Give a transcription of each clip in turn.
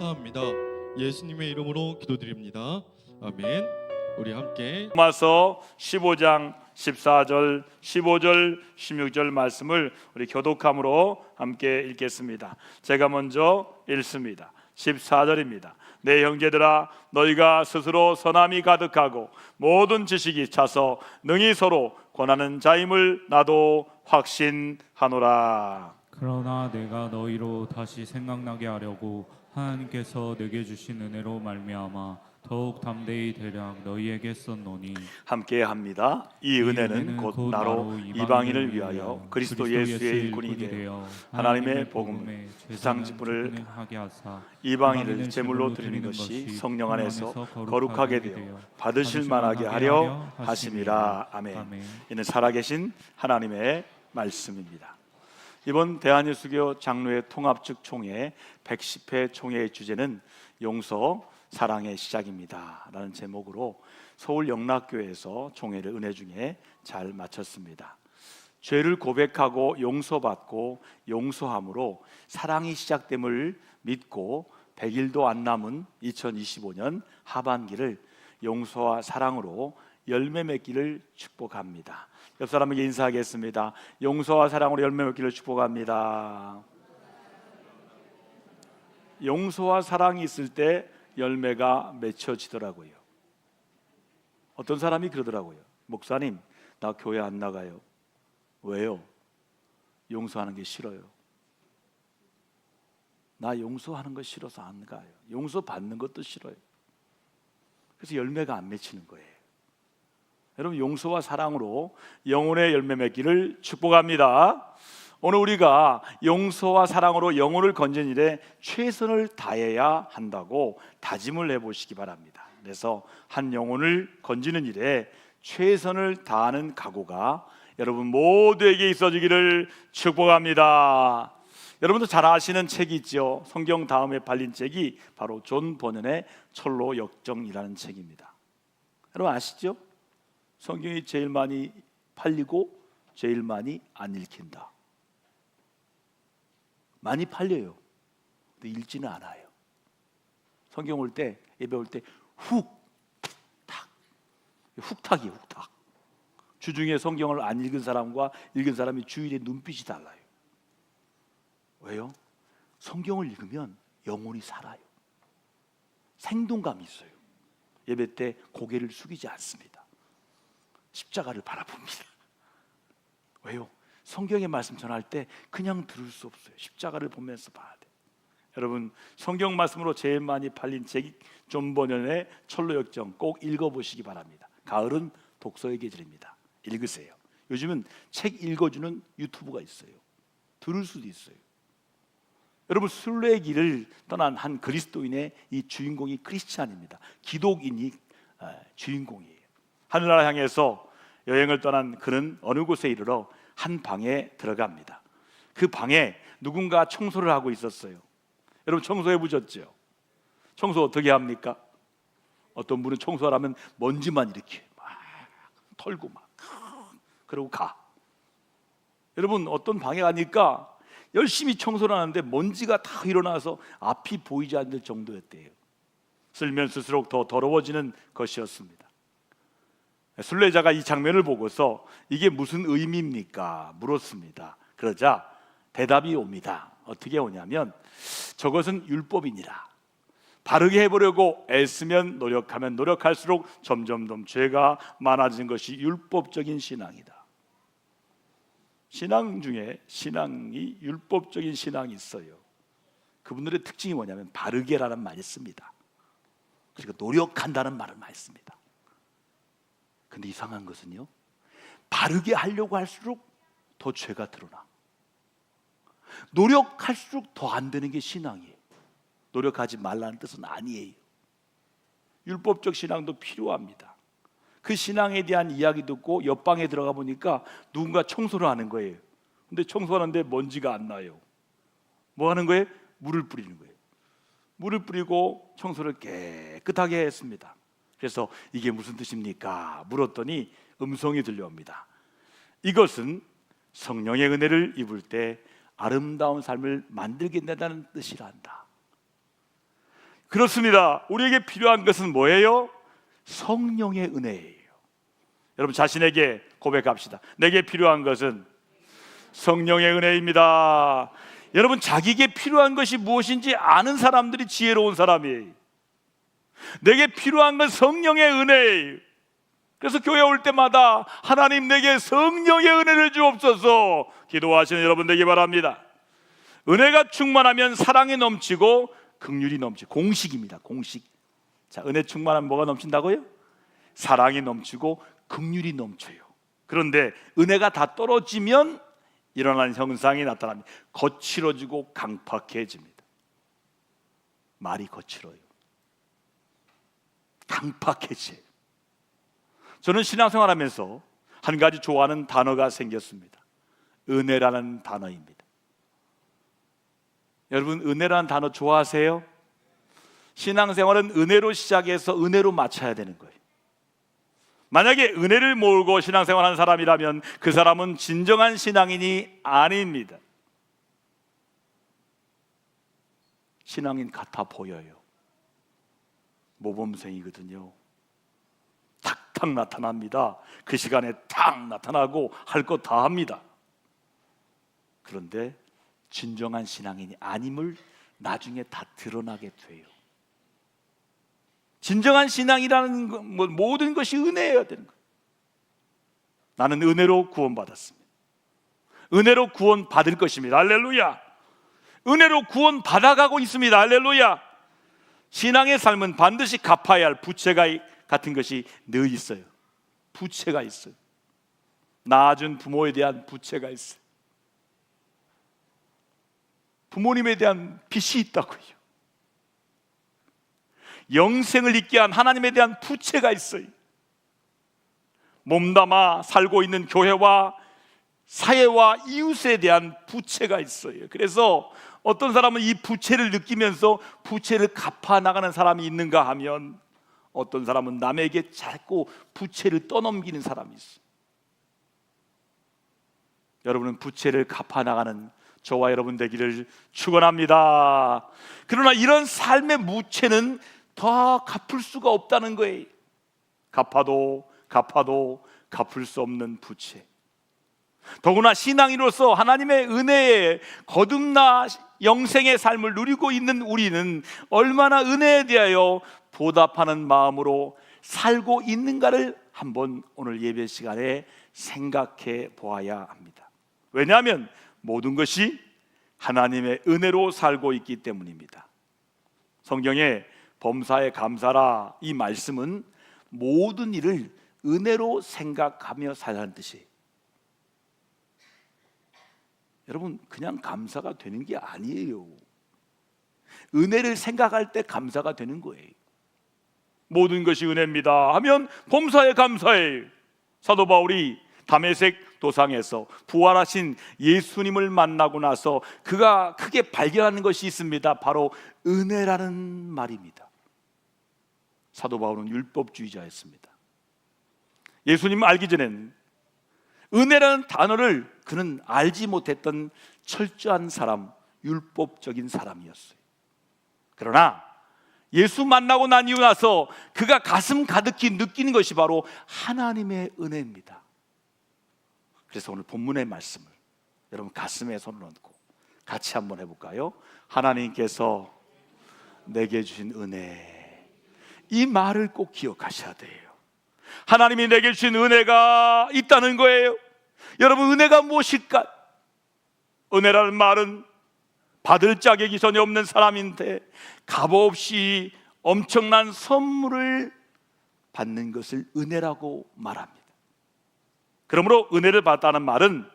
합니다. 예수님의 이름으로 기도드립니다. 아멘. 우리 함께 로마서 15장 14절, 15절, 16절 말씀을 우리 교독함으로 함께 읽겠습니다. 제가 먼저 읽습니다. 14절입니다. 내 형제들아, 너희가 스스로 선함이 가득하고 모든 지식이 차서 능히 서로 권하는 자임을 나도 확신하노라. 그러나 내가 너희로 다시 생각나게 하려고 하나님께서 내게 주신 은혜로 말미암아 더욱 담대히 대략 너희에게 썼노니. 함께 합니다. 이 은혜는 곧 나로 이방인을 위하여 그리스도 예수의 일꾼이 되어 하나님의 복음을 세상 직분을 하게 하사 이방인을 제물로 드리는 것이 성령 안에서 거룩하게 되어 받으실 만하게 하려 하심이라. 아멘. 이는 살아계신 하나님의 말씀입니다. 이번 대한예수교 장로회 통합측 총회 110회 총회의 주제는 용서 사랑의 시작입니다 라는 제목으로 서울 영락교회에서 총회를 은혜 중에 잘 마쳤습니다. 죄를 고백하고 용서받고 용서함으로 사랑이 시작됨을 믿고 100일도 안 남은 2025년 하반기를 용서와 사랑으로 열매 맺기를 축복합니다. 옆 사람에게 인사하겠습니다. 용서와 사랑으로 열매 맺기를 축복합니다. 용서와 사랑이 있을 때 열매가 맺혀지더라고요. 어떤 사람이 그러더라고요. 목사님, 나 교회 안 나가요. 왜요? 용서하는 게 싫어요. 나 용서하는 거 싫어서 안 가요. 용서 받는 것도 싫어요. 그래서 열매가 안 맺히는 거예요. 여러분, 용서와 사랑으로 영혼의 열매 맺기를 축복합니다. 오늘 우리가 용서와 사랑으로 영혼을 건진 일에 최선을 다해야 한다고 다짐을 해보시기 바랍니다. 그래서 한 영혼을 건지는 일에 최선을 다하는 각오가 여러분 모두에게 있어지기를 축복합니다. 여러분도 잘 아시는 책이 있죠. 성경 다음에 팔린 책이 바로 존 버년의 철로 역정이라는 책입니다. 여러분 아시죠? 성경이 제일 많이 팔리고 제일 많이 안 읽힌다. 많이 팔려요. 근데 읽지는 않아요. 성경 올 때, 예배 올 때 훅탁이 훅탁. 주중에 성경을 안 읽은 사람과 읽은 사람이 주일에 눈빛이 달라요. 왜요? 성경을 읽으면 영혼이 살아요. 생동감이 있어요. 예배 때 고개를 숙이지 않습니다. 십자가를 바라봅니다. 왜요? 성경의 말씀 전할 때 그냥 들을 수 없어요. 십자가를 보면서 봐야 돼요. 여러분, 성경 말씀으로 제일 많이 팔린 책이 존 버년의 철로 역정 꼭 읽어보시기 바랍니다. 가을은 독서의 계절입니다. 읽으세요. 요즘은 책 읽어주는 유튜브가 있어요. 들을 수도 있어요. 여러분, 순례의 길을 떠난 한 그리스도인의 이 주인공이 크리스찬입니다. 기독인이 주인공이에요. 하늘나라 향해서 여행을 떠난 그는 어느 곳에 이르러 한 방에 들어갑니다. 그 방에 누군가 청소를 하고 있었어요. 여러분 청소해 보셨죠? 청소 어떻게 합니까? 어떤 분은 청소하려면 먼지만 이렇게 막 털고 막 그러고 가. 여러분 어떤 방에 가니까 열심히 청소를 하는데 먼지가 다 일어나서 앞이 보이지 않을 정도였대요. 쓸면 쓸수록 더 더러워지는 것이었습니다. 순례자가 이 장면을 보고서 이게 무슨 의미입니까? 물었습니다. 그러자 대답이 옵니다. 어떻게 오냐면 저것은 율법이니라. 바르게 해보려고 애쓰면 노력하면 노력할수록 점점 더 죄가 많아지는 것이 율법적인 신앙이다. 신앙 중에 신앙이 율법적인 신앙이 있어요. 그분들의 특징이 뭐냐면 바르게라는 말이 씁니다. 그러니까 노력한다는 말을 많이 씁니다. 근데 이상한 것은요, 바르게 하려고 할수록 더 죄가 드러나. 노력할수록 더 안 되는 게 신앙이에요. 노력하지 말라는 뜻은 아니에요. 율법적 신앙도 필요합니다. 그 신앙에 대한 이야기 듣고 옆방에 들어가 보니까 누군가 청소를 하는 거예요. 근데 청소하는데 먼지가 안 나요. 뭐 하는 거예요? 물을 뿌리는 거예요. 물을 뿌리고 청소를 깨끗하게 했습니다. 그래서 이게 무슨 뜻입니까? 물었더니 음성이 들려옵니다. 이것은 성령의 은혜를 입을 때 아름다운 삶을 만들게 된다는 뜻이란다. 그렇습니다. 우리에게 필요한 것은 뭐예요? 성령의 은혜예요. 여러분 자신에게 고백합시다. 내게 필요한 것은 성령의 은혜입니다. 여러분 자기에게 필요한 것이 무엇인지 아는 사람들이 지혜로운 사람이에요. 내게 필요한 건 성령의 은혜예요. 그래서 교회 올 때마다 하나님 내게 성령의 은혜를 주옵소서 기도하시는 여러분 되기 바랍니다. 은혜가 충만하면 사랑이 넘치고 긍휼이 넘치고, 공식입니다. 공식. 자, 은혜 충만하면 뭐가 넘친다고요? 사랑이 넘치고 긍휼이 넘쳐요. 그런데 은혜가 다 떨어지면 일어나는 현상이 나타납니다. 거칠어지고 강팍해집니다. 말이 거칠어요. 강팍해져요. 저는 신앙생활하면서 한 가지 좋아하는 단어가 생겼습니다. 은혜라는 단어입니다. 여러분 은혜라는 단어 좋아하세요? 신앙생활은 은혜로 시작해서 은혜로 마쳐야 되는 거예요. 만약에 은혜를 모르고 신앙생활하는 사람이라면 그 사람은 진정한 신앙인이 아닙니다. 신앙인 같아 보여요. 모범생이거든요. 탁탁 나타납니다. 그 시간에 탁 나타나고 할 것 다 합니다. 그런데 진정한 신앙인이 아님을 나중에 다 드러나게 돼요. 진정한 신앙이라는 건 모든 것이 은혜여야 되는 거예요. 나는 은혜로 구원받았습니다. 은혜로 구원받을 것입니다. 할렐루야. 은혜로 구원받아가고 있습니다. 할렐루야. 신앙의 삶은 반드시 갚아야 할 부채가 같은 것이 늘 있어요. 부채가 있어요. 낳아준 부모에 대한 부채가 있어요. 부모님에 대한 빚이 있다고요. 영생을 잊게 한 하나님에 대한 부채가 있어요. 몸담아 살고 있는 교회와 사회와 이웃에 대한 부채가 있어요. 그래서 어떤 사람은 이 부채를 느끼면서 부채를 갚아 나가는 사람이 있는가 하면 어떤 사람은 남에게 자꾸 부채를 떠넘기는 사람이 있어요. 여러분은 부채를 갚아 나가는 저와 여러분 되기를 축원합니다. 그러나 이런 삶의 무채는 더 갚을 수가 없다는 거예요. 갚아도 갚을 수 없는 부채. 더구나 신앙인으로서 하나님의 은혜에 거듭나 영생의 삶을 누리고 있는 우리는 얼마나 은혜에 대하여 보답하는 마음으로 살고 있는가를 한번 오늘 예배 시간에 생각해 보아야 합니다. 왜냐하면 모든 것이 하나님의 은혜로 살고 있기 때문입니다. 성경에 범사에 감사라 이 말씀은 모든 일을 은혜로 생각하며 살라는 뜻이에요. 여러분 그냥 감사가 되는 게 아니에요. 은혜를 생각할 때 감사가 되는 거예요. 모든 것이 은혜입니다 하면 범사에 감사해. 사도 바울이 다메섹 도상에서 부활하신 예수님을 만나고 나서 그가 크게 발견하는 것이 있습니다. 바로 은혜라는 말입니다. 사도 바울은 율법주의자였습니다. 예수님을 알기 전에는 은혜라는 단어를 그는 알지 못했던 철저한 사람, 율법적인 사람이었어요. 그러나 예수 만나고 난 이후 나서 그가 가슴 가득히 느끼는 것이 바로 하나님의 은혜입니다. 그래서 오늘 본문의 말씀을 여러분 가슴에 손을 얹고 같이 한번 해볼까요? 하나님께서 내게 주신 은혜, 이 말을 꼭 기억하셔야 돼요. 하나님이 내게 주신 은혜가 있다는 거예요. 여러분 은혜가 무엇일까? 은혜라는 말은 받을 자격이 전혀 없는 사람인데 값없이 엄청난 선물을 받는 것을 은혜라고 말합니다. 그러므로 은혜를 받았다는 말은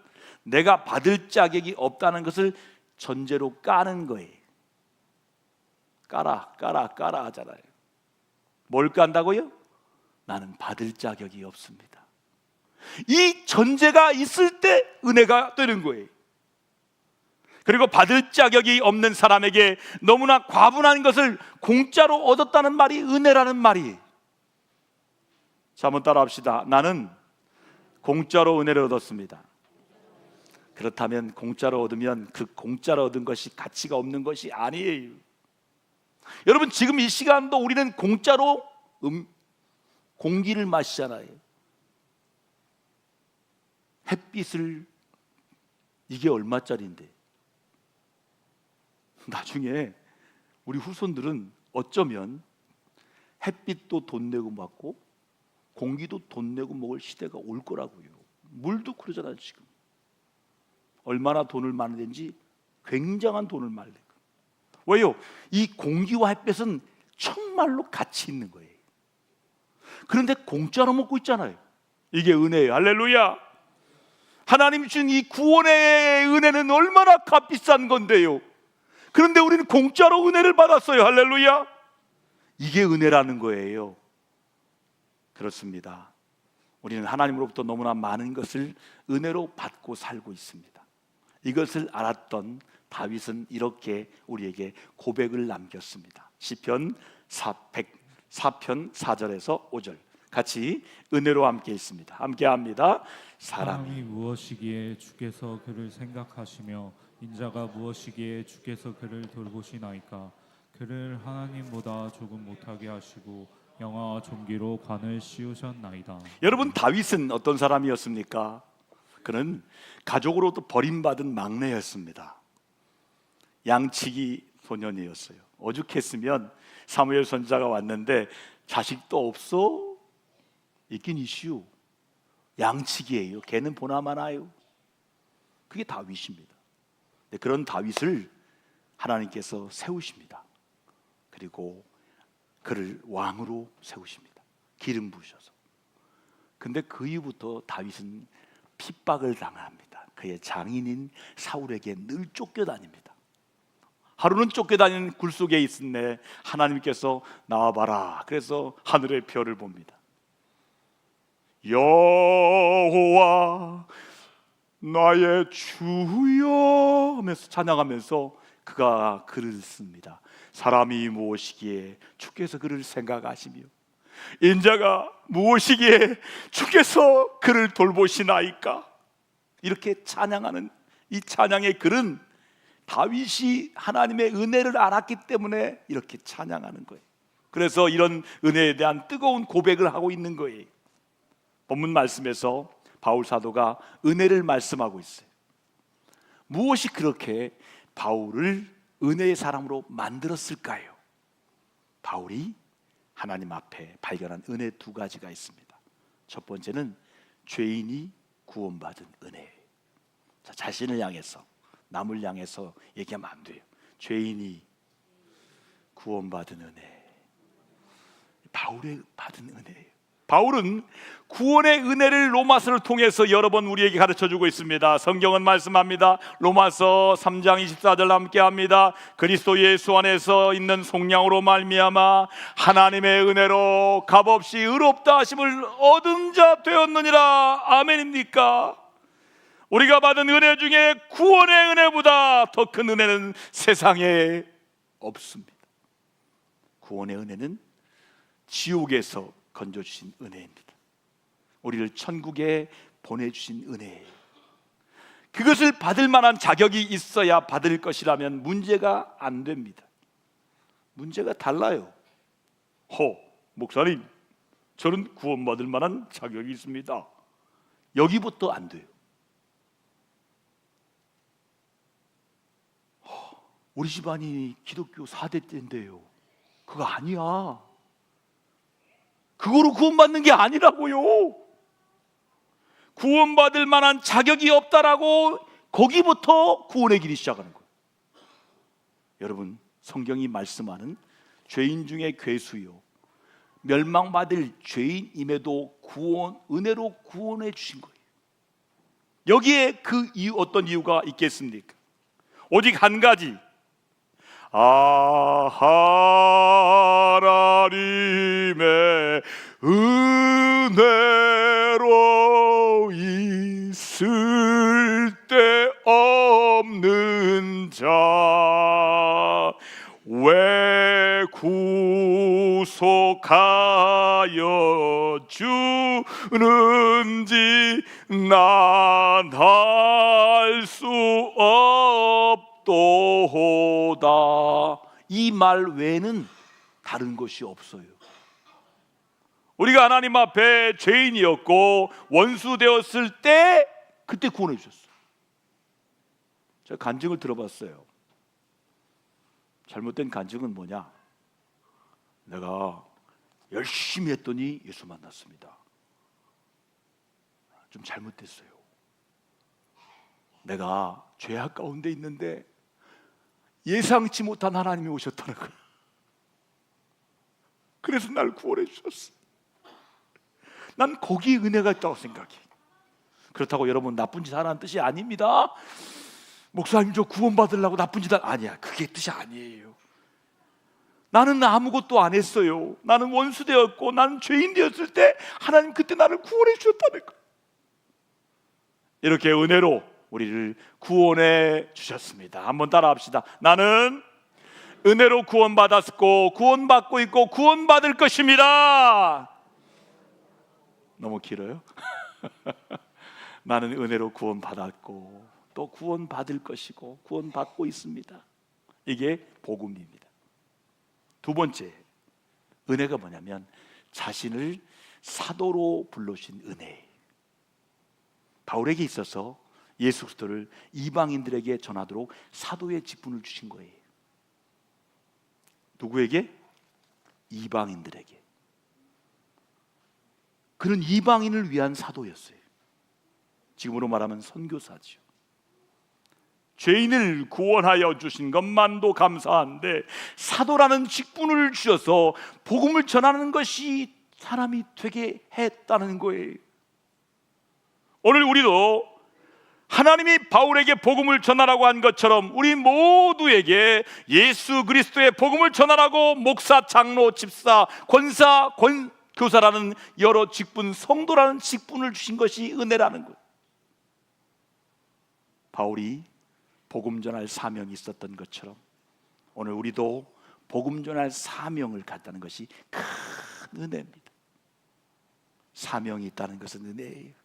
내가 받을 자격이 없다는 것을 전제로 까는 거예요. 까라 하잖아요. 뭘 깐다고요? 나는 받을 자격이 없습니다. 이 전제가 있을 때 은혜가 되는 거예요. 그리고 받을 자격이 없는 사람에게 너무나 과분한 것을 공짜로 얻었다는 말이 은혜라는 말이에요. 자, 한번 따라 합시다. 나는 공짜로 은혜를 얻었습니다. 그렇다면 공짜로 얻으면 그 공짜로 얻은 것이 가치가 없는 것이 아니에요. 여러분, 지금 이 시간도 우리는 공짜로 공기를 마시잖아요. 햇빛을, 이게 얼마짜리인데. 나중에 우리 후손들은 어쩌면 햇빛도 돈 내고 받고 공기도 돈 내고 먹을 시대가 올 거라고요. 물도 그러잖아요. 지금 얼마나 돈을 많이 낸지 굉장한 돈을 많이 내고. 왜요? 이 공기와 햇빛은 정말로 가치 있는 거예요. 그런데 공짜로 먹고 있잖아요. 이게 은혜예요. 할렐루야. 하나님 주신 이 구원의 은혜는 얼마나 값비싼 건데요. 그런데 우리는 공짜로 은혜를 받았어요. 할렐루야. 이게 은혜라는 거예요. 그렇습니다. 우리는 하나님으로부터 너무나 많은 것을 은혜로 받고 살고 있습니다. 이것을 알았던 다윗은 이렇게 우리에게 고백을 남겼습니다. 시편 104편 4절에서 5절 같이 은혜로 함께 있습니다. 함께 합니다. 사람이 무엇이기에 주께서 그를 생각하시며 인자가 무엇이기에 주께서 그를 돌보시나이까. 그를 하나님보다 조금 못하게 하시고 영화와 존귀로 관을 씌우셨나이다. 여러분, 다윗은 어떤 사람이었습니까? 그는 가족으로부터 버림받은 막내였습니다. 양치기 소년이었어요. 오죽했으면 사무엘 선지자가 왔는데 자식도 없어? 있긴 이슈. 양치기예요. 걔는 보나마나요. 그게 다윗입니다. 그런 다윗을 하나님께서 세우십니다. 그리고 그를 왕으로 세우십니다. 기름 부으셔서. 근데 그 이후부터 다윗은 핍박을 당합니다. 그의 장인인 사울에게 늘 쫓겨다닙니다. 하루는 쫓겨다니는 굴 속에 있었네. 하나님께서 나와봐라. 그래서 하늘의 별을 봅니다. 여호와 나의 주여 하면서 찬양하면서 그가 글을 씁니다. 사람이 무엇이기에 주께서 그를 생각하시며 인자가 무엇이기에 주께서 그를 돌보시나이까. 이렇게 찬양하는 이 찬양의 글은 다윗이 하나님의 은혜를 알았기 때문에 이렇게 찬양하는 거예요. 그래서 이런 은혜에 대한 뜨거운 고백을 하고 있는 거예요. 본문 말씀에서 바울 사도가 은혜를 말씀하고 있어요. 무엇이 그렇게 바울을 은혜의 사람으로 만들었을까요? 바울이 하나님 앞에 발견한 은혜 두 가지가 있습니다. 첫 번째는 죄인이 구원받은 은혜예요. 자, 자신을 향해서, 남을 향해서 얘기하면 안 돼요. 죄인이 구원받은 은혜. 바울의 받은 은혜예요. 바울은 구원의 은혜를 로마서를 통해서 여러 번 우리에게 가르쳐주고 있습니다. 성경은 말씀합니다. 로마서 3장 24절 함께 합니다. 그리스도 예수 안에서 있는 속량으로 말미암아 하나님의 은혜로 값없이 의롭다 하심을 얻은 자 되었느니라. 아멘입니까? 우리가 받은 은혜 중에 구원의 은혜보다 더 큰 은혜는 세상에 없습니다. 구원의 은혜는 지옥에서 건져주신 은혜입니다. 우리를 천국에 보내주신 은혜예요. 그것을 받을 만한 자격이 있어야 받을 것이라면 문제가 안 됩니다. 문제가 달라요. 목사님, 저는 구원받을 만한 자격이 있습니다. 여기부터 안 돼요. 우리 집안이 기독교 4대 때인데요. 그거 아니야. 그거로 구원받는 게 아니라고요. 구원받을 만한 자격이 없다라고 거기부터 구원의 길이 시작하는 거예요. 여러분, 성경이 말씀하는 죄인 중에 괴수요 멸망받을 죄인임에도 은혜로 구원해 주신 거예요. 여기에 그 이유, 어떤 이유가 있겠습니까? 오직 한 가지. 하나님의 은혜로 있을 때 없는 자 왜 구속하여 주는지 난 알 수 없도다. 이 말 외에는 다른 것이 없어요. 우리가 하나님 앞에 죄인이었고 원수 되었을 때 그때 구원해 주셨어요. 제가 간증을 들어봤어요. 잘못된 간증은 뭐냐? 내가 열심히 했더니 예수 만났습니다. 좀 잘못됐어요. 내가 죄악 가운데 있는데 예상치 못한 하나님이 오셨다는 거예요. 그래서 날 구원해 주셨어. 난 거기에 은혜가 있다고 생각해. 그렇다고 여러분 나쁜 짓 하라는 뜻이 아닙니다. 목사님 저 구원 받으려고 나쁜 짓 아니야. 그게 뜻이 아니에요. 나는 아무것도 안 했어요. 나는 원수 되었고 나는 죄인 되었을 때 하나님 그때 나를 구원해 주셨다는 거예요. 이렇게 은혜로 우리를 구원해 주셨습니다. 한번 따라합시다. 나는 은혜로 구원받았고 구원받고 있고 구원받을 것입니다. 너무 길어요? 나는 은혜로 구원받았고 또 구원받을 것이고 구원받고 있습니다. 이게 복음입니다. 두 번째, 은혜가 뭐냐면 자신을 사도로 불러주신 은혜. 바울에게 있어서 예수 그리스도를 이방인들에게 전하도록 사도의 직분을 주신 거예요. 누구에게? 이방인들에게. 그는 이방인을 위한 사도였어요. 지금으로 말하면 선교사죠. 죄인을 구원하여 주신 것만도 감사한데 사도라는 직분을 주셔서 복음을 전하는 것이 사람이 되게 했다는 거예요. 오늘 우리도 하나님이 바울에게 복음을 전하라고 한 것처럼 우리 모두에게 예수 그리스도의 복음을 전하라고 목사, 장로, 집사, 권사, 교사라는 여러 직분, 성도라는 직분을 주신 것이 은혜라는 거예요. 바울이 복음 전할 사명이 있었던 것처럼 오늘 우리도 복음 전할 사명을 갖다는 것이 큰 은혜입니다. 사명이 있다는 것은 은혜예요.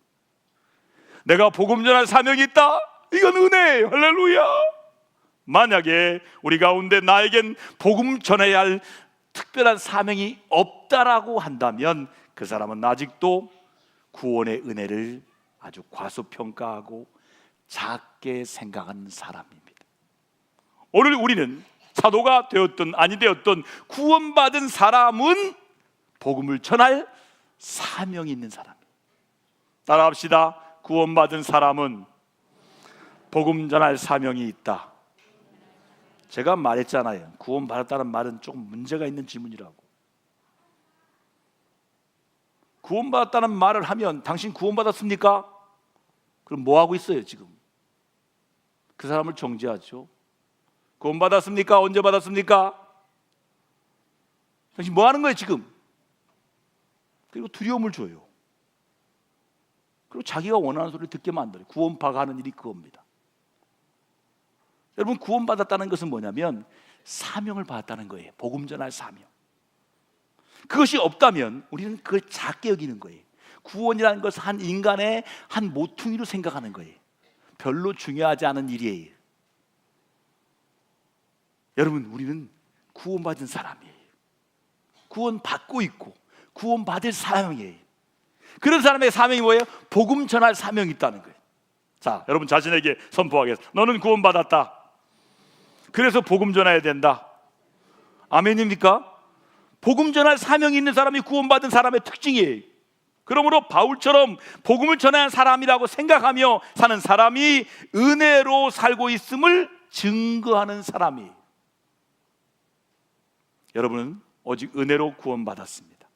내가 복음 전할 사명이 있다? 이건 은혜예요. 할렐루야. 만약에 우리 가운데 나에겐 복음 전해야 할 특별한 사명이 없다라고 한다면 그 사람은 아직도 구원의 은혜를 아주 과소평가하고 작게 생각하는 사람입니다. 오늘 우리는 사도가 되었든 아니 되었든 구원받은 사람은 복음을 전할 사명이 있는 사람입니다. 따라합시다. 구원받은 사람은 복음 전할 사명이 있다. 제가 말했잖아요. 구원받았다는 말은 조금 문제가 있는 질문이라고. 구원받았다는 말을 하면 당신 구원받았습니까? 그럼 뭐 하고 있어요 지금? 그 사람을 정죄하죠. 구원받았습니까? 언제 받았습니까? 당신 뭐 하는 거예요 지금? 그리고 두려움을 줘요. 그리고 자기가 원하는 소리를 듣게 만들어요. 구원파가 하는 일이 그겁니다. 여러분 구원받았다는 것은 뭐냐면 사명을 받았다는 거예요. 복음 전할 사명. 그것이 없다면 우리는 그걸 작게 여기는 거예요. 구원이라는 것은 한 인간의 한 모퉁이로 생각하는 거예요. 별로 중요하지 않은 일이에요. 여러분 우리는 구원받은 사람이에요. 구원받고 있고 구원받을 사명이에요. 그런 사람의 사명이 뭐예요? 복음 전할 사명이 있다는 거예요. 자, 여러분 자신에게 선포하겠습니다. 너는 구원받았다. 그래서 복음 전해야 된다. 아멘입니까? 복음 전할 사명이 있는 사람이 구원받은 사람의 특징이에요. 그러므로 바울처럼 복음을 전하는 사람이라고 생각하며 사는 사람이 은혜로 살고 있음을 증거하는 사람이에요. 여러분은 오직 은혜로 구원받았습니다.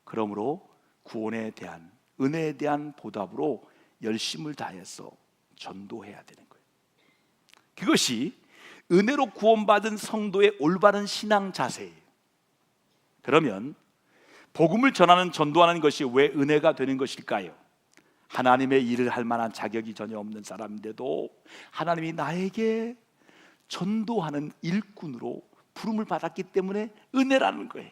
그러므로 구원에 대한 은혜에 대한 보답으로 열심을 다해서 전도해야 되는 거예요. 그것이 은혜로 구원받은 성도의 올바른 신앙 자세예요. 그러면 복음을 전하는 전도하는 것이 왜 은혜가 되는 것일까요? 하나님의 일을 할 만한 자격이 전혀 없는 사람인데도 하나님이 나에게 전도하는 일꾼으로 부름을 받았기 때문에 은혜라는 거예요.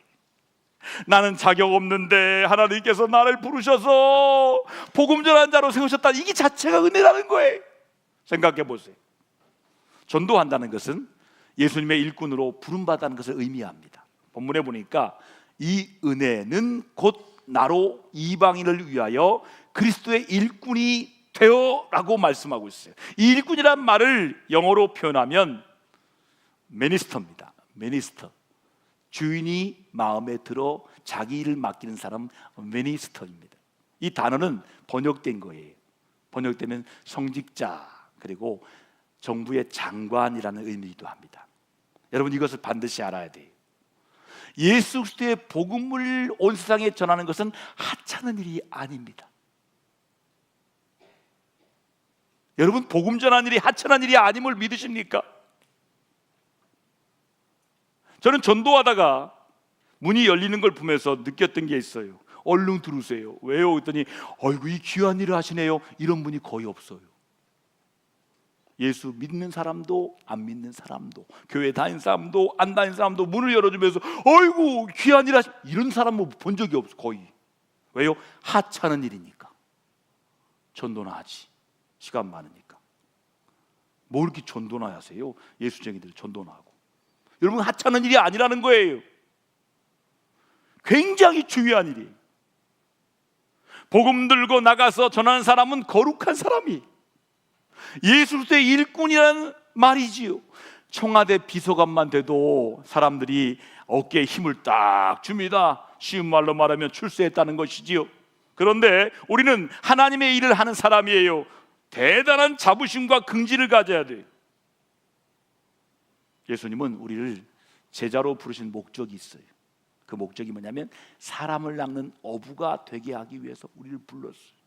나는 자격 없는데 하나님께서 나를 부르셔서 복음 전하는 자로 세우셨다. 이게 자체가 은혜라는 거예요. 생각해 보세요. 전도한다는 것은 예수님의 일꾼으로 부름받았다는 것을 의미합니다. 본문에 보니까 이 은혜는 곧 나로 이방인을 위하여 그리스도의 일꾼이 되어라고 말씀하고 있어요. 이 일꾼이란 말을 영어로 표현하면 미니스터입니다. 미니스터. 주인이 마음에 들어 자기 일을 맡기는 사람, 미니스터입니다. 이 단어는 번역된 거예요. 번역되면 성직자, 그리고 정부의 장관이라는 의미이기도 합니다. 여러분, 이것을 반드시 알아야 돼요. 예수 그리스도의 복음을 온 세상에 전하는 것은 하찮은 일이 아닙니다. 여러분, 복음 전하는 일이 하찮은 일이 아님을 믿으십니까? 저는 전도하다가 문이 열리는 걸 보면서 느꼈던 게 있어요. 얼른 들으세요. 왜요? 그랬더니 어이구, 이 귀한 일을 하시네요. 이런 분이 거의 없어요. 예수 믿는 사람도 안 믿는 사람도, 교회 다니는 사람도 안 다니는 사람도 문을 열어주면서 어이구, 귀한 일 하시, 이런 사람 뭐 본 적이 없어, 거의. 왜요? 하찮은 일이니까. 전도나 하지, 시간 많으니까. 뭐 이렇게 전도나 하세요? 예수쟁이들이 전도나 하고. 여러분, 하찮은 일이 아니라는 거예요. 굉장히 중요한 일이에요. 복음 들고 나가서 전하는 사람은 거룩한 사람이, 예수 그리스도의 일꾼이라는 말이지요. 청와대 비서관만 돼도 사람들이 어깨에 힘을 딱 줍니다. 쉬운 말로 말하면 출세했다는 것이지요. 그런데 우리는 하나님의 일을 하는 사람이에요. 대단한 자부심과 긍지를 가져야 돼요. 예수님은 우리를 제자로 부르신 목적이 있어요. 그 목적이 뭐냐면 사람을 낚는 어부가 되게 하기 위해서 우리를 불렀어요.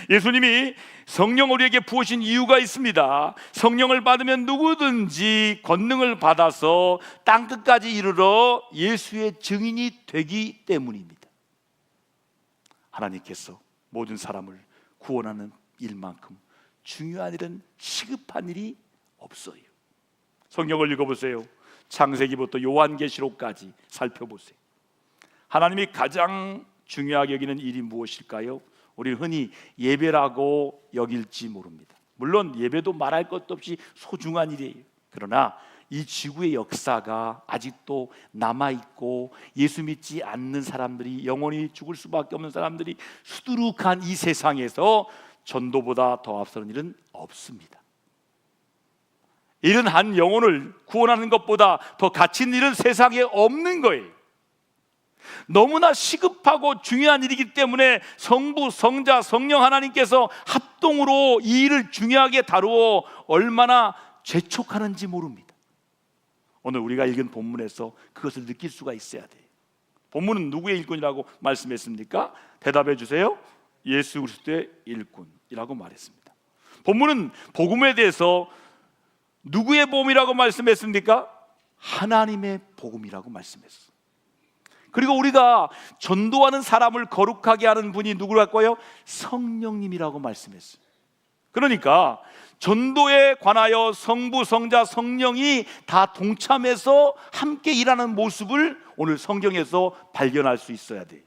예수님이 성령 우리에게 부으신 이유가 있습니다. 성령을 받으면 누구든지 권능을 받아서 땅끝까지 이르러 예수의 증인이 되기 때문입니다. 하나님께서 모든 사람을 구원하는 일만큼 중요한 일은 시급한 일이 없어요. 성경을 읽어보세요. 창세기부터 요한계시록까지 살펴보세요. 하나님이 가장 중요하게 여기는 일이 무엇일까요? 우리는 흔히 예배라고 여길지 모릅니다. 물론 예배도 말할 것도 없이 소중한 일이에요. 그러나 이 지구의 역사가 아직도 남아있고 예수 믿지 않는 사람들이, 영원히 죽을 수밖에 없는 사람들이 수두룩한 이 세상에서 전도보다 더 앞서는 일은 없습니다. 이런 한 영혼을 구원하는 것보다 더 가치 있는 일은 세상에 없는 거예요. 너무나 시급하고 중요한 일이기 때문에 성부, 성자, 성령 하나님께서 합동으로 이 일을 중요하게 다루어 얼마나 재촉하는지 모릅니다. 오늘 우리가 읽은 본문에서 그것을 느낄 수가 있어야 돼요. 본문은 누구의 일꾼이라고 말씀했습니까? 대답해 주세요. 예수 그리스도의 일꾼이라고 말했습니다. 본문은 복음에 대해서 누구의 복음이라고 말씀했습니까? 하나님의 복음이라고 말씀했어요. 그리고 우리가 전도하는 사람을 거룩하게 하는 분이 누구랄까요? 성령님이라고 말씀했어요. 그러니까 전도에 관하여 성부, 성자, 성령이 다 동참해서 함께 일하는 모습을 오늘 성경에서 발견할 수 있어야 돼요.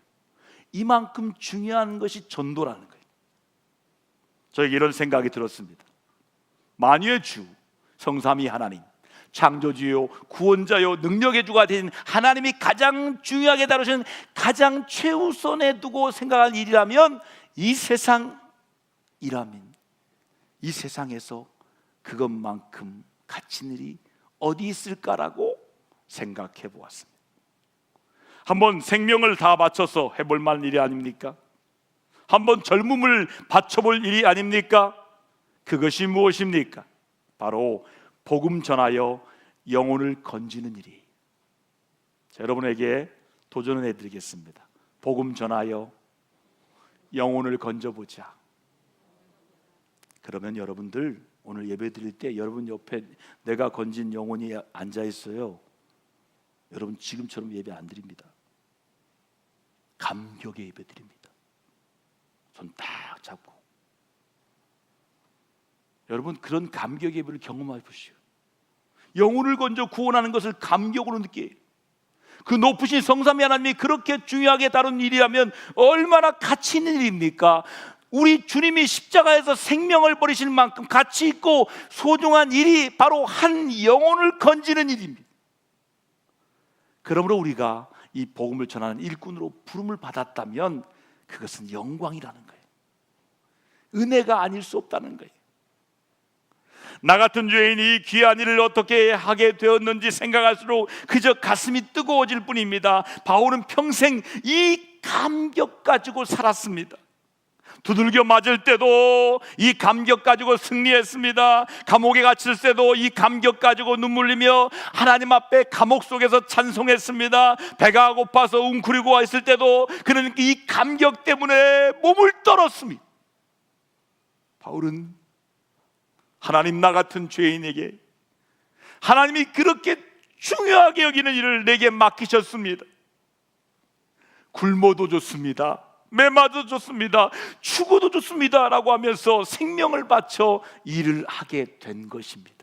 이만큼 중요한 것이 전도라는 거예요. 저에게 이런 생각이 들었습니다. 만유의 주 성삼위 하나님, 창조주요 구원자요 능력의 주가 된 하나님이 가장 중요하게 다루시는, 가장 최우선에 두고 생각할 일이라면 이 세상이라면, 이 세상에서 그것만큼 가치 있는 일이 어디 있을까라고 생각해 보았습니다. 한번 생명을 다 바쳐서 해볼 만한 일이 아닙니까? 한번 젊음을 바쳐볼 일이 아닙니까? 그것이 무엇입니까? 바로 복음 전하여 영혼을 건지는 일이. 자, 여러분에게 도전을 해드리겠습니다. 복음 전하여 영혼을 건져보자. 그러면 여러분들 오늘 예배 드릴 때 여러분 옆에 내가 건진 영혼이 앉아 있어요. 여러분 지금처럼 예배 안 드립니다. 감격의 예배 드립니다. 손 딱 잡고. 여러분 그런 감격의 예배를 경험해 보시오. 영혼을 건져 구원하는 것을 감격으로 느껴요. 그 높으신 성삼위 하나님이 그렇게 중요하게 다룬 일이라면 얼마나 가치 있는 일입니까? 우리 주님이 십자가에서 생명을 버리실 만큼 가치 있고 소중한 일이 바로 한 영혼을 건지는 일입니다. 그러므로 우리가 이 복음을 전하는 일꾼으로 부름을 받았다면 그것은 영광이라는 거예요. 은혜가 아닐 수 없다는 거예요. 나 같은 죄인이 귀한 일을 어떻게 하게 되었는지 생각할수록 그저 가슴이 뜨거워질 뿐입니다. 바울은 평생 이 감격 가지고 살았습니다. 두들겨 맞을 때도 이 감격 가지고 승리했습니다. 감옥에 갇힐 때도 이 감격 가지고 눈물 흘리며 하나님 앞에 감옥 속에서 찬송했습니다. 배가 고파서 웅크리고 와 있을 때도 그는 이 감격 때문에 몸을 떨었습니다. 바울은 하나님, 나 같은 죄인에게 하나님이 그렇게 중요하게 여기는 일을 내게 맡기셨습니다. 굶어도 좋습니다, 메마도 좋습니다, 죽어도 좋습니다 라고 하면서 생명을 바쳐 일을 하게 된 것입니다.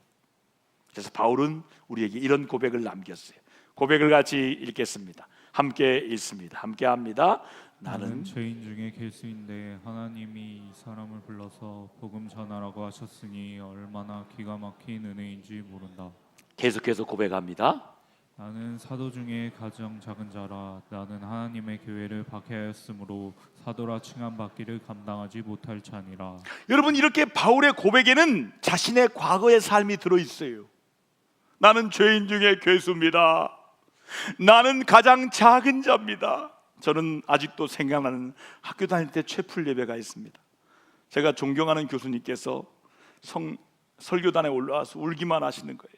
그래서 바울은 우리에게 이런 고백을 남겼어요. 고백을 같이 읽겠습니다. 함께 읽습니다. 함께 합니다. 나는 죄인 중에 괴수인데 하나님이 이 사람을 불러서 복음 전하라고 하셨으니 얼마나 기가 막힌 은혜인지 모른다. 계속해서 고백합니다. 나는 사도 중에 가장 작은 자라. 나는 하나님의 교회를 박해하였으므로 사도라 칭함받기를 감당하지 못할 자니라. 여러분, 이렇게 바울의 고백에는 자신의 과거의 삶이 들어있어요. 나는 죄인 중에 괴수입니다. 나는 가장 작은 자입니다. 저는 아직도 생각나는 학교 다닐 때 채플 예배가 있습니다. 제가 존경하는 교수님께서 설교단에 올라와서 울기만 하시는 거예요.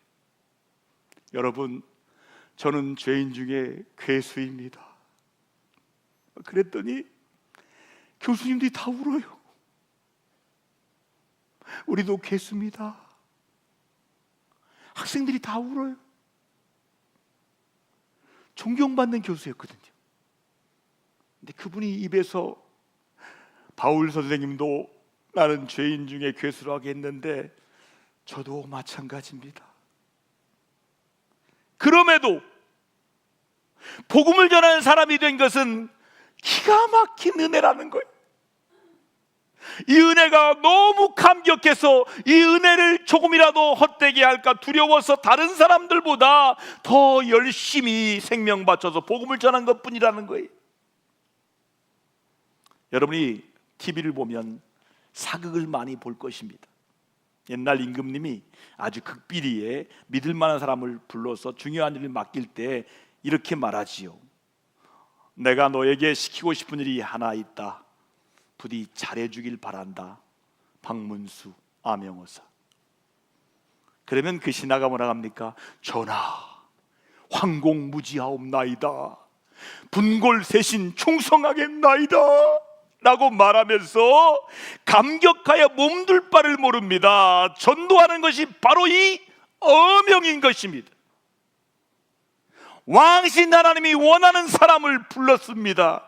여러분, 저는 죄인 중에 괴수입니다. 그랬더니 교수님들이 다 울어요. 우리도 괴수입니다. 학생들이 다 울어요. 존경받는 교수였거든요. 근데 그분이 입에서 바울 선생님도 나는 죄인 중에 괴수라고 했는데 저도 마찬가지입니다. 그럼에도 복음을 전하는 사람이 된 것은 기가 막힌 은혜라는 거예요. 이 은혜가 너무 감격해서 이 은혜를 조금이라도 헛되게 할까 두려워서 다른 사람들보다 더 열심히 생명 바쳐서 복음을 전한 것뿐이라는 거예요. 여러분이 TV를 보면 사극을 많이 볼 것입니다. 옛날 임금님이 아주 극비리에 믿을 만한 사람을 불러서 중요한 일을 맡길 때 이렇게 말하지요. 내가 너에게 시키고 싶은 일이 하나 있다. 부디 잘해주길 바란다. 박문수, 아명어사. 그러면 그 신하가 뭐라 합니까? 전하, 황공무지하옵나이다. 분골세신 충성하겠나이다 라고 말하면서 감격하여 몸둘 바를 모릅니다. 전도하는 것이 바로 이 어명인 것입니다. 왕신 하나님이 원하는 사람을 불렀습니다.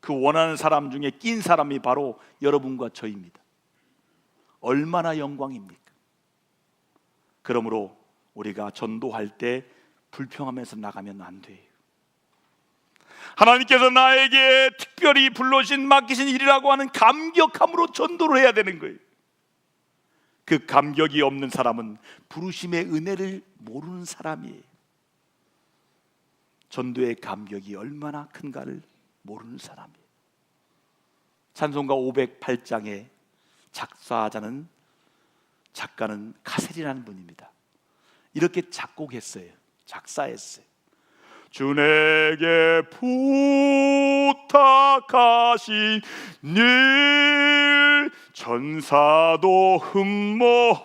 그 원하는 사람 중에 낀 사람이 바로 여러분과 저입니다. 얼마나 영광입니까? 그러므로 우리가 전도할 때 불평하면서 나가면 안 돼요. 하나님께서 나에게 특별히 불러주신 맡기신 일이라고 하는 감격함으로 전도를 해야 되는 거예요. 그 감격이 없는 사람은 부르심의 은혜를 모르는 사람이에요. 전도의 감격이 얼마나 큰가를 모르는 사람이에요. 찬송가 508장의 작가는 카셀이라는 분입니다. 이렇게 작곡했어요. 작사했어요. 주에게 부탁하신 일 천사도 흠모하겠네.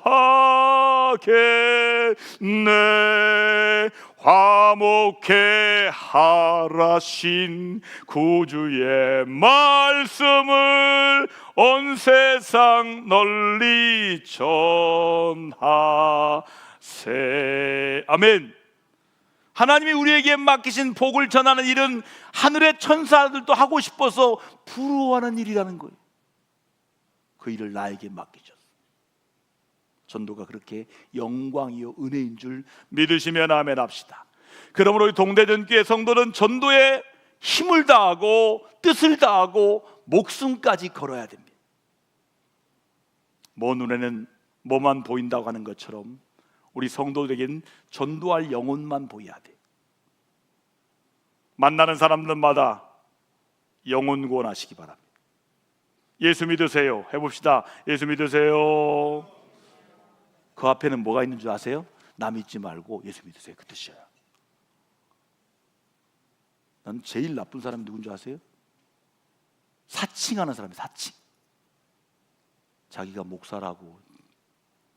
화목해 하라신 구주의 말씀을 온 세상 널리 전하세. 아멘. 하나님이 우리에게 맡기신 복을 전하는 일은 하늘의 천사들도 하고 싶어서 부러워하는 일이라는 거예요. 그 일을 나에게 맡기셨어요. 전도가 그렇게 영광이요 은혜인 줄 믿으시면 아멘 합시다. 그러므로 동대전교회 성도는 전도에 힘을 다하고 뜻을 다하고 목숨까지 걸어야 됩니다. 눈에는 뭐만 보인다고 하는 것처럼 우리 성도들에게는 전도할 영혼만 보여야 돼. 만나는 사람들마다 영혼 구원하시기 바랍니다. 예수 믿으세요. 해봅시다. 예수 믿으세요. 그 앞에는 뭐가 있는 줄 아세요? 나 믿지 말고 예수 믿으세요. 그 뜻이에요. 난 제일 나쁜 사람이 누군지 아세요? 사칭하는 사람이 사칭. 자기가 목사라고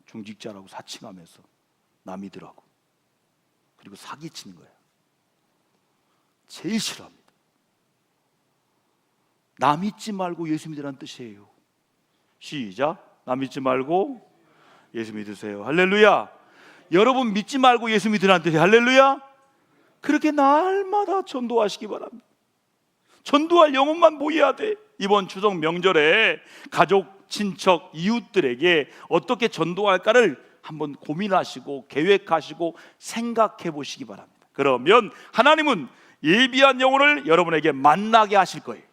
중직자라고 사칭하면서 나 믿으라고, 그리고 사기치는 거예요. 제일 싫어합니다. 나 믿지 말고 예수 믿으라는 뜻이에요. 시작. 나 믿지 말고 예수 믿으세요. 할렐루야. 여러분 믿지 말고 예수 믿으라는 뜻이에요. 할렐루야. 그렇게 날마다 전도하시기 바랍니다. 전도할 영혼만 보여야 돼. 이번 추석 명절에 가족, 친척, 이웃들에게 어떻게 전도할까를 한번 고민하시고 계획하시고 생각해 보시기 바랍니다. 그러면 하나님은 예비한 영혼을 여러분에게 만나게 하실 거예요.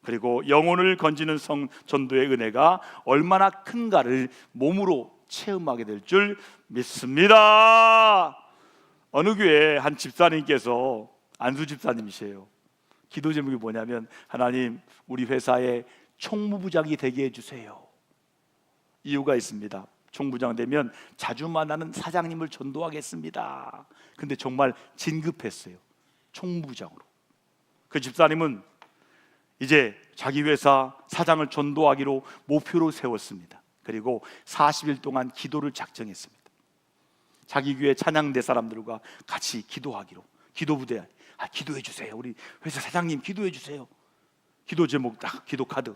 그리고 영혼을 건지는 전도의 은혜가 얼마나 큰가를 몸으로 체험하게 될 줄 믿습니다. 어느 교회 한 집사님께서, 안수 집사님이세요. 기도 제목이 뭐냐면, 하나님 우리 회사에 총무부장이 되게 해주세요. 이유가 있습니다. 총부장 되면 자주 만나는 사장님을 전도하겠습니다. 근데 정말 진급했어요. 총무부장으로. 그 집사님은 이제 자기 회사 사장을 전도하기로 목표로 세웠습니다. 그리고 40일 동안 기도를 작정했습니다. 자기 교회 찬양대 사람들과 같이 기도하기로. 기도부대, 기도해 주세요. 우리 회사 사장님 기도해 주세요. 기도 제목 딱, 기도 카드.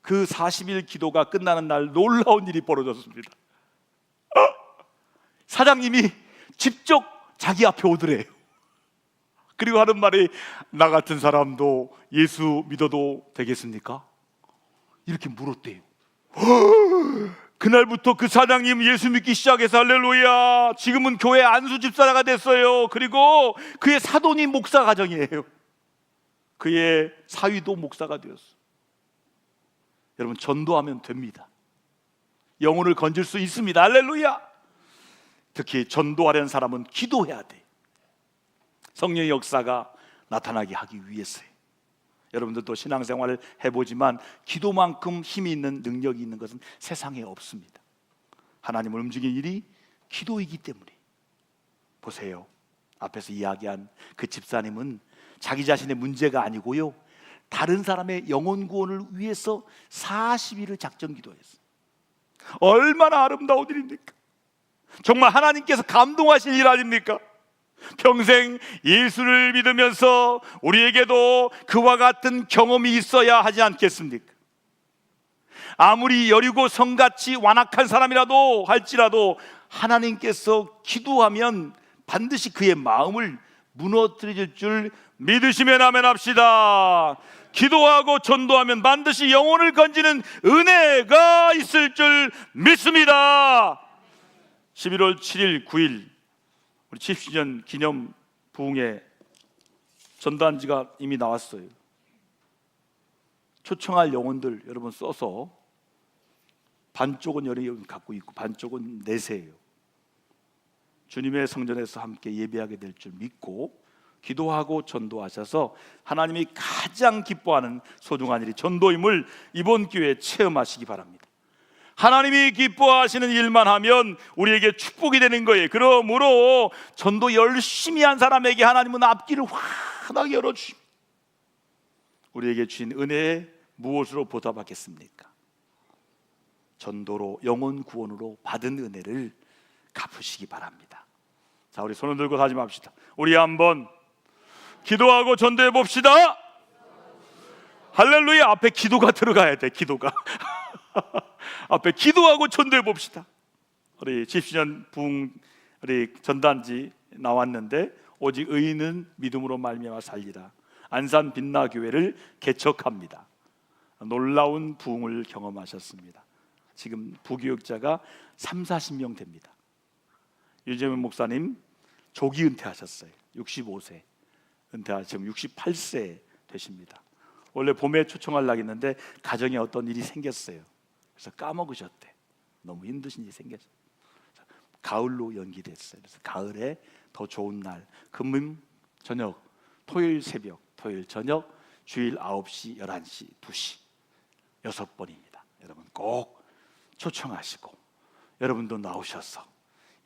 그 40일 기도가 끝나는 날 놀라운 일이 벌어졌습니다. 사장님이 직접 자기 앞에 오더래요. 그리고 하는 말이, 나 같은 사람도 예수 믿어도 되겠습니까? 이렇게 물었대요. 그날부터 그 사장님 예수 믿기 시작해서 할렐루야, 지금은 교회 안수 집사가 됐어요. 그리고 그의 사돈이 목사 가정이에요. 그의 사위도 목사가 되었어요. 여러분, 전도하면 됩니다. 영혼을 건질 수 있습니다. 할렐루야. 특히 전도하려는 사람은 기도해야 돼. 성령의 역사가 나타나게 하기 위해서요. 여러분들도 신앙생활을 해보지만 기도만큼 힘이 있는 능력이 있는 것은 세상에 없습니다. 하나님을 움직이는 일이 기도이기 때문에. 보세요, 앞에서 이야기한 그 집사님은 자기 자신의 문제가 아니고요, 다른 사람의 영혼 구원을 위해서 40일을 작정 기도했어요. 얼마나 아름다운 일입니까? 정말 하나님께서 감동하신 일 아닙니까? 평생 예수를 믿으면서 우리에게도 그와 같은 경험이 있어야 하지 않겠습니까? 아무리 여리고 성같이 완악한 사람이라도 할지라도 하나님께서 기도하면 반드시 그의 마음을 무너뜨릴 줄 믿으시면 아멘 합시다. 기도하고 전도하면 반드시 영혼을 건지는 은혜가 있을 줄 믿습니다. 11월 7일, 9일 우리 70주년 기념 부흥회 전단지가 이미 나왔어요. 초청할 영혼들 여러분 써서 반쪽은 여러분 갖고 있고 반쪽은 내세요. 주님의 성전에서 함께 예배하게 될 줄 믿고 기도하고 전도하셔서 하나님이 가장 기뻐하는 소중한 일이 전도임을 이번 기회에 체험하시기 바랍니다. 하나님이 기뻐하시는 일만 하면 우리에게 축복이 되는 거예요. 그러므로 전도 열심히 한 사람에게 하나님은 앞길을 환하게 열어주십니다. 우리에게 주신 은혜에 무엇으로 보답하겠습니까? 전도로, 영혼 구원으로 받은 은혜를 갚으시기 바랍니다. 자, 우리 손을 들고 다짐합시다. 우리 한번 기도하고 전도해 봅시다. 할렐루야. 앞에 기도가 들어가야 돼. 기도가 앞에 기도하고 전도해 봅시다. 우리 10주년 부흥 우리 전단지 나왔는데, 오직 의인은 믿음으로 말미암아 살리라. 안산 빛나 교회를 개척합니다. 놀라운 부흥을 경험하셨습니다. 지금 부교육자가 30-40명 됩니다. 유재민 목사님 조기 은퇴하셨어요. 65세 은퇴하시고 지금 68세 되십니다. 원래 봄에 초청하려고 했는데 가정에 어떤 일이 생겼어요. 그래서 까먹으셨대. 너무 힘드신 일이 생겼어요. 가을로 연기됐어요. 그래서 가을에 더 좋은 날, 금요일 저녁, 토요일 새벽, 토요일 저녁, 주일 9시, 11시, 2시 6번입니다. 여러분 꼭 초청하시고 여러분도 나오셔서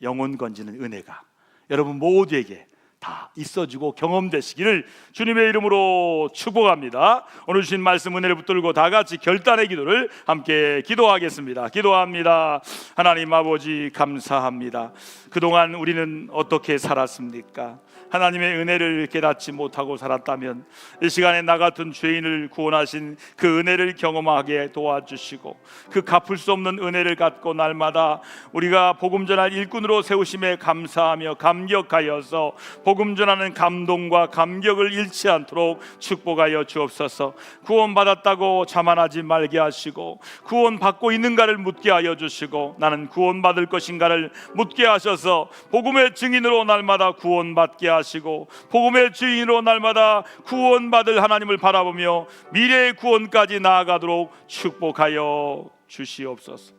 영혼 건지는 은혜가 여러분 모두에게 다 있어지고 경험되시기를 주님의 이름으로 축복합니다. 오늘 주신 말씀 은혜를 붙들고 다 같이 결단의 기도를 함께 기도하겠습니다. 기도합니다. 하나님 아버지 감사합니다. 그동안 우리는 어떻게 살았습니까? 하나님의 은혜를 깨닫지 못하고 살았다면 이 시간에 나 같은 죄인을 구원하신 그 은혜를 경험하게 도와주시고 그 갚을 수 없는 은혜를 갖고 날마다 우리가 복음 전할 일꾼으로 세우심에 감사하며 감격하여서 복음 전하는 감동과 감격을 잃지 않도록 축복하여 주옵소서. 구원받았다고 자만하지 말게 하시고 구원받고 있는가를 묻게 하여 주시고 나는 구원받을 것인가를 묻게 하셔서 복음의 증인으로 날마다 구원받게 하시고 복음의 주인으로 날마다 구원받을 하나님을 바라보며 미래의 구원까지 나아가도록 축복하여 주시옵소서.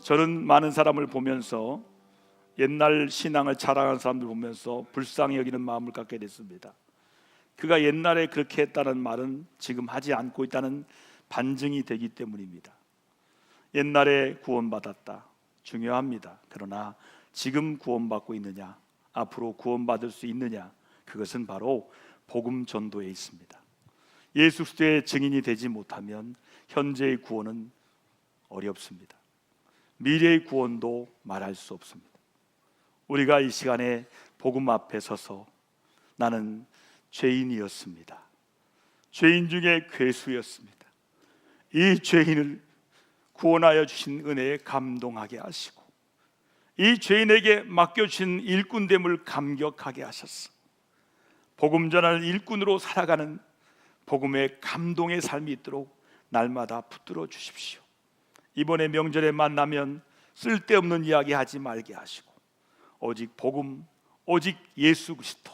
저는 많은 사람을 보면서 옛날 신앙을 자랑하는 사람들 보면서 불쌍히 여기는 마음을 갖게 됐습니다. 그가 옛날에 그렇게 했다는 말은 지금 하지 않고 있다는 반증이 되기 때문입니다. 옛날에 구원받았다, 중요합니다. 그러나 지금 구원받고 있느냐, 앞으로 구원받을 수 있느냐, 그것은 바로 복음 전도에 있습니다. 예수 그리스도의 증인이 되지 못하면 현재의 구원은 어렵습니다. 미래의 구원도 말할 수 없습니다. 우리가 이 시간에 복음 앞에 서서 나는 죄인이었습니다. 죄인 중에 괴수였습니다. 이 죄인을 구원하여 주신 은혜에 감동하게 하시고 이 죄인에게 맡겨주신 일꾼됨을 감격하게 하셨어. 복음 전하는 일꾼으로 살아가는 복음의 감동의 삶이 있도록 날마다 붙들어 주십시오. 이번에 명절에 만나면 쓸데없는 이야기 하지 말게 하시고 오직 복음, 오직 예수 그리스도,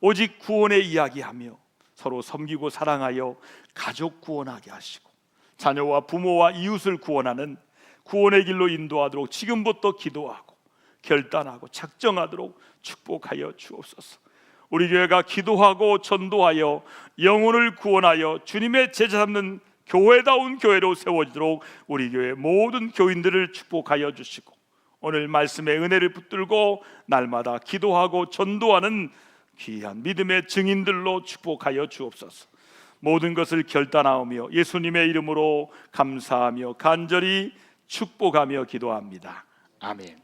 오직 구원의 이야기하며 서로 섬기고 사랑하여 가족 구원하게 하시고 자녀와 부모와 이웃을 구원하는 구원의 길로 인도하도록 지금부터 기도하고 결단하고 작정하도록 축복하여 주옵소서. 우리 교회가 기도하고 전도하여 영혼을 구원하여 주님의 제자 삼는 교회다운 교회로 세워지도록 우리 교회 모든 교인들을 축복하여 주시고 오늘 말씀의 은혜를 붙들고 날마다 기도하고 전도하는 귀한 믿음의 증인들로 축복하여 주옵소서. 모든 것을 결단하오며 예수님의 이름으로 감사하며 간절히 축복하며 기도합니다. 아멘.